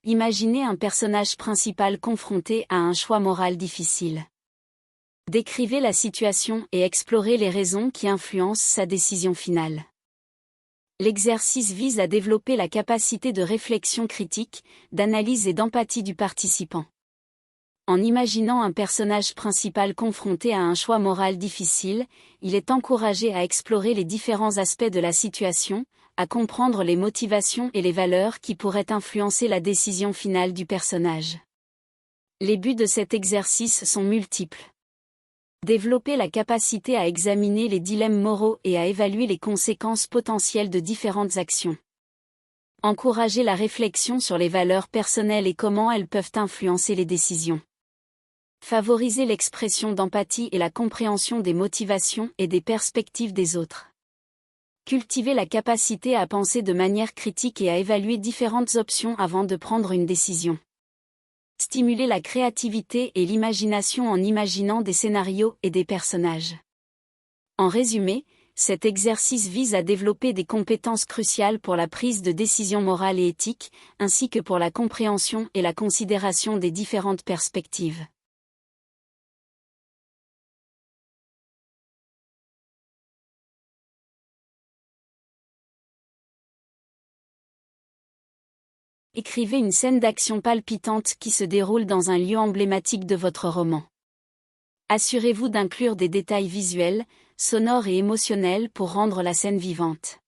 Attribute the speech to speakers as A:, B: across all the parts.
A: Imaginez un personnage principal confronté à un choix moral difficile. Décrivez la situation et explorez les raisons qui influencent sa décision finale. L'exercice vise à développer la capacité de réflexion critique, d'analyse et d'empathie du participant. En imaginant un personnage principal confronté à un choix moral difficile, il est encouragé à explorer les différents aspects de la situation, à comprendre les motivations et les valeurs qui pourraient influencer la décision finale du personnage. Les buts de cet exercice sont multiples. Développer la capacité à examiner les dilemmes moraux et à évaluer les conséquences potentielles de différentes actions. Encourager la réflexion sur les valeurs personnelles et comment elles peuvent influencer les décisions. Favoriser l'expression d'empathie et la compréhension des motivations et des perspectives des autres. Cultiver la capacité à penser de manière critique et à évaluer différentes options avant de prendre une décision. Stimuler la créativité et l'imagination en imaginant des scénarios et des personnages. En résumé, cet exercice vise à développer des compétences cruciales pour la prise de décisions morales et éthiques, ainsi que pour la compréhension et la considération des différentes perspectives. Écrivez une scène d'action palpitante qui se déroule dans un lieu emblématique de votre roman. Assurez-vous d'inclure des détails visuels, sonores et émotionnels pour rendre la scène vivante.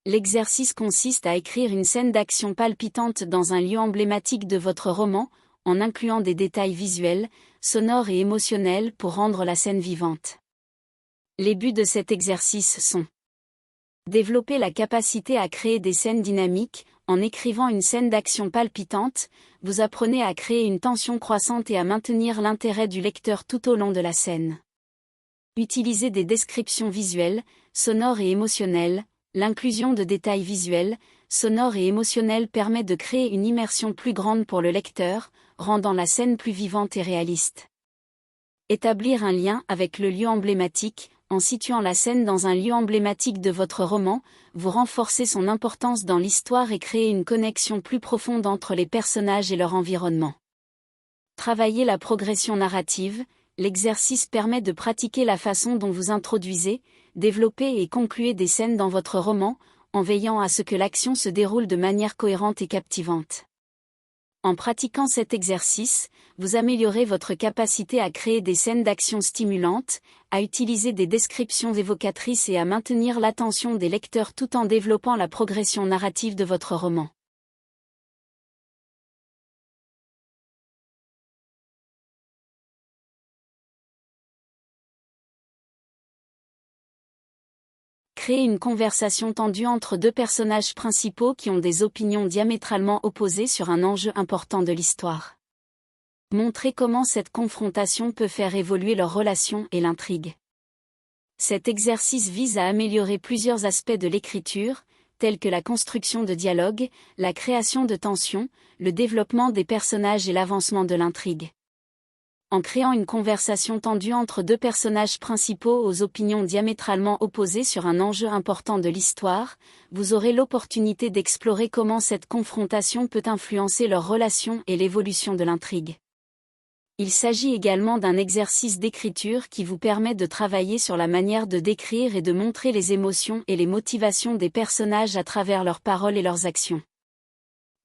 A: L'exercice consiste à écrire une scène d'action palpitante dans un lieu emblématique de votre roman, en incluant des détails visuels, sonores et émotionnels pour rendre la scène vivante. Les buts de cet exercice sont: développer la capacité à créer des scènes dynamiques. En écrivant une scène d'action palpitante, vous apprenez à créer une tension croissante et à maintenir l'intérêt du lecteur tout au long de la scène. Utilisez des descriptions visuelles, sonores et émotionnelles. L'inclusion de détails visuels, sonores et émotionnels permet de créer une immersion plus grande pour le lecteur, rendant la scène plus vivante et réaliste. Établir un lien avec le lieu emblématique. En situant la scène dans un lieu emblématique de votre roman, vous renforcez son importance dans l'histoire et créez une connexion plus profonde entre les personnages et leur environnement. Travailler la progression narrative. L'exercice permet de pratiquer la façon dont vous introduisez, développez et concluez des scènes dans votre roman, en veillant à ce que l'action se déroule de manière cohérente et captivante. En pratiquant cet exercice, vous améliorez votre capacité à créer des scènes d'action stimulantes, à utiliser des descriptions évocatrices et à maintenir l'attention des lecteurs tout en développant la progression narrative de votre roman. Créer une conversation tendue entre deux personnages principaux qui ont des opinions diamétralement opposées sur un enjeu important de l'histoire. Montrez comment cette confrontation peut faire évoluer leur relation et l'intrigue. Cet exercice vise à améliorer plusieurs aspects de l'écriture, tels que la construction de dialogue, la création de tensions, le développement des personnages et l'avancement de l'intrigue. En créant une conversation tendue entre deux personnages principaux aux opinions diamétralement opposées sur un enjeu important de l'histoire, vous aurez l'opportunité d'explorer comment cette confrontation peut influencer leur relation et l'évolution de l'intrigue. Il s'agit également d'un exercice d'écriture qui vous permet de travailler sur la manière de décrire et de montrer les émotions et les motivations des personnages à travers leurs paroles et leurs actions.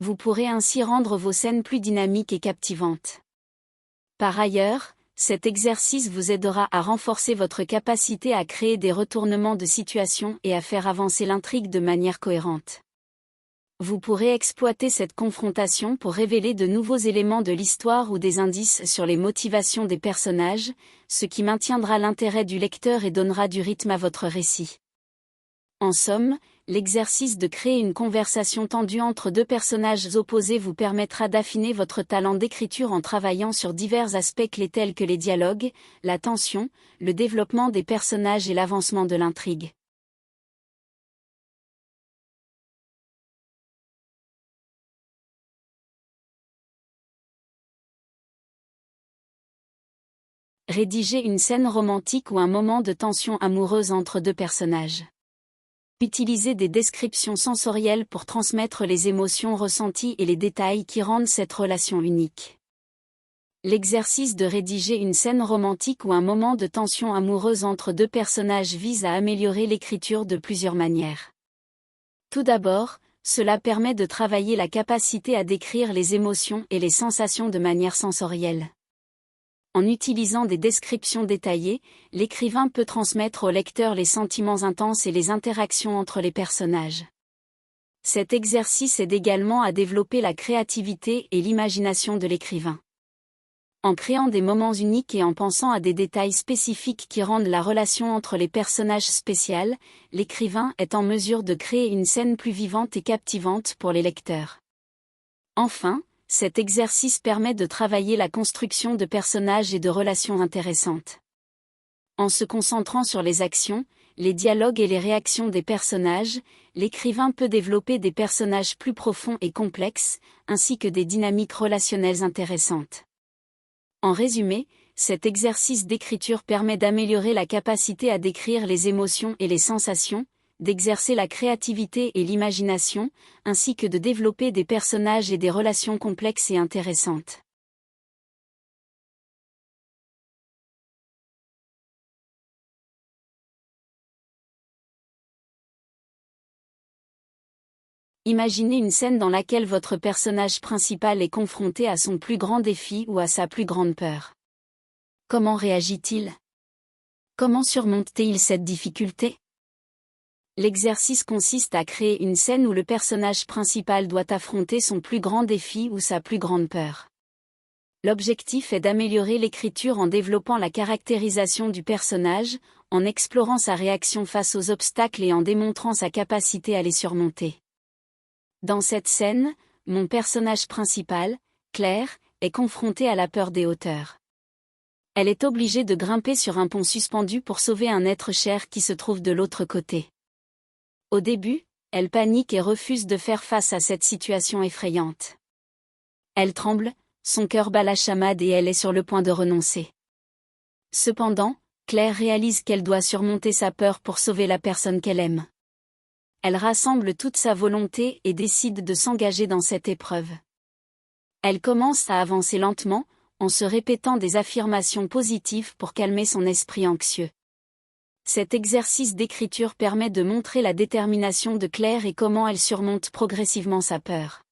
A: Vous pourrez ainsi rendre vos scènes plus dynamiques et captivantes. Par ailleurs, cet exercice vous aidera à renforcer votre capacité à créer des retournements de situation et à faire avancer l'intrigue de manière cohérente. Vous pourrez exploiter cette confrontation pour révéler de nouveaux éléments de l'histoire ou des indices sur les motivations des personnages, ce qui maintiendra l'intérêt du lecteur et donnera du rythme à votre récit. En somme, l'exercice de créer une conversation tendue entre deux personnages opposés vous permettra d'affiner votre talent d'écriture en travaillant sur divers aspects clés tels que les dialogues, la tension, le développement des personnages et l'avancement de l'intrigue. Rédiger une scène romantique ou un moment de tension amoureuse entre deux personnages. Utilisez des descriptions sensorielles pour transmettre les émotions ressenties et les détails qui rendent cette relation unique. L'exercice de rédiger une scène romantique ou un moment de tension amoureuse entre deux personnages vise à améliorer l'écriture de plusieurs manières. Tout d'abord, cela permet de travailler la capacité à décrire les émotions et les sensations de manière sensorielle. En utilisant des descriptions détaillées, l'écrivain peut transmettre au lecteur les sentiments intenses et les interactions entre les personnages. Cet exercice aide également à développer la créativité et l'imagination de l'écrivain. En créant des moments uniques et en pensant à des détails spécifiques qui rendent la relation entre les personnages spéciale, l'écrivain est en mesure de créer une scène plus vivante et captivante pour les lecteurs. Enfin, cet exercice permet de travailler la construction de personnages et de relations intéressantes. En se concentrant sur les actions, les dialogues et les réactions des personnages, l'écrivain peut développer des personnages plus profonds et complexes, ainsi que des dynamiques relationnelles intéressantes. En résumé, cet exercice d'écriture permet d'améliorer la capacité à décrire les émotions et les sensations, d'exercer la créativité et l'imagination, ainsi que de développer des personnages et des relations complexes et intéressantes. Imaginez une scène dans laquelle votre personnage principal est confronté à son plus grand défi ou à sa plus grande peur. Comment réagit-il? Comment surmonte-t-il cette difficulté? L'exercice consiste à créer une scène où le personnage principal doit affronter son plus grand défi ou sa plus grande peur. L'objectif est d'améliorer l'écriture en développant la caractérisation du personnage, en explorant sa réaction face aux obstacles et en démontrant sa capacité à les surmonter. Dans cette scène, mon personnage principal, Claire, est confrontée à la peur des hauteurs. Elle est obligée de grimper sur un pont suspendu pour sauver un être cher qui se trouve de l'autre côté. Au début, elle panique et refuse de faire face à cette situation effrayante. Elle tremble, son cœur bat la chamade et elle est sur le point de renoncer. Cependant, Claire réalise qu'elle doit surmonter sa peur pour sauver la personne qu'elle aime. Elle rassemble toute sa volonté et décide de s'engager dans cette épreuve. Elle commence à avancer lentement, en se répétant des affirmations positives pour calmer son esprit anxieux. Cet exercice d'écriture permet de montrer la détermination de Claire et comment elle surmonte progressivement sa peur.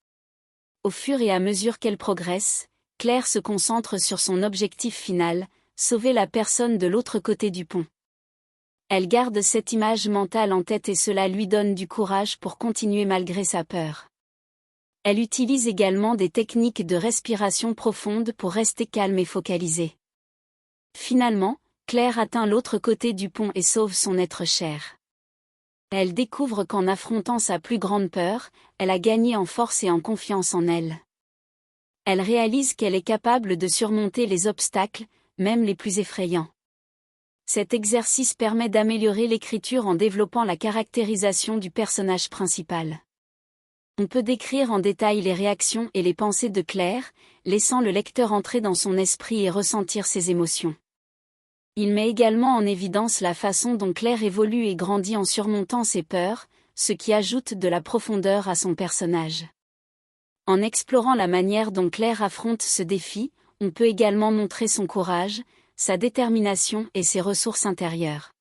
A: Au fur et à mesure qu'elle progresse, Claire se concentre sur son objectif final, sauver la personne de l'autre côté du pont. Elle garde cette image mentale en tête et cela lui donne du courage pour continuer malgré sa peur. Elle utilise également des techniques de respiration profonde pour rester calme et focalisée. Finalement, Claire atteint l'autre côté du pont et sauve son être cher. Elle découvre qu'en affrontant sa plus grande peur, elle a gagné en force et en confiance en elle. Elle réalise qu'elle est capable de surmonter les obstacles, même les plus effrayants. Cet exercice permet d'améliorer l'écriture en développant la caractérisation du personnage principal. On peut décrire en détail les réactions et les pensées de Claire, laissant le lecteur entrer dans son esprit et ressentir ses émotions. Il met également en évidence la façon dont Claire évolue et grandit en surmontant ses peurs, ce qui ajoute de la profondeur à son personnage. En explorant la manière dont Claire affronte ce défi, on peut également montrer son courage, sa détermination et ses ressources intérieures.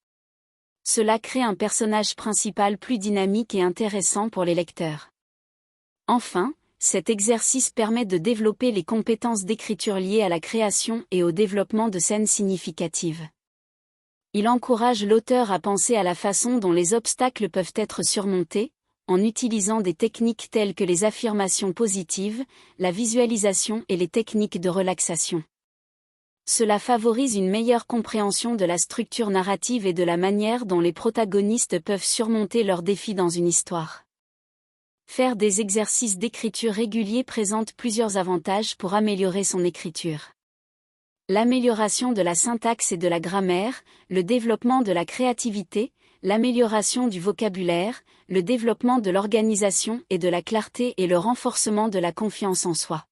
A: Cela crée un personnage principal plus dynamique et intéressant pour les lecteurs. Enfin, cet exercice permet de développer les compétences d'écriture liées à la création et au développement de scènes significatives. Il encourage l'auteur à penser à la façon dont les obstacles peuvent être surmontés, en utilisant des techniques telles que les affirmations positives, la visualisation et les techniques de relaxation. Cela favorise une meilleure compréhension de la structure narrative et de la manière dont les protagonistes peuvent surmonter leurs défis dans une histoire. Faire des exercices d'écriture réguliers présente plusieurs avantages pour améliorer son écriture. L'amélioration de la syntaxe et de la grammaire, le développement de la créativité, l'amélioration du vocabulaire, le développement de l'organisation et de la clarté et le renforcement de la confiance en soi.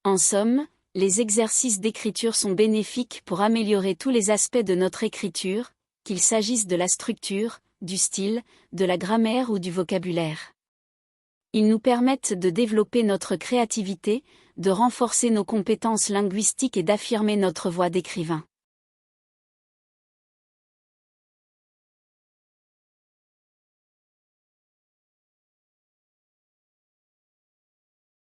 A: En somme, les exercices d'écriture sont bénéfiques pour améliorer tous les aspects de notre écriture, qu'il s'agisse de la structure, du style, de la grammaire ou du vocabulaire. Ils nous permettent de développer notre créativité, de renforcer nos compétences linguistiques et d'affirmer notre voix d'écrivain.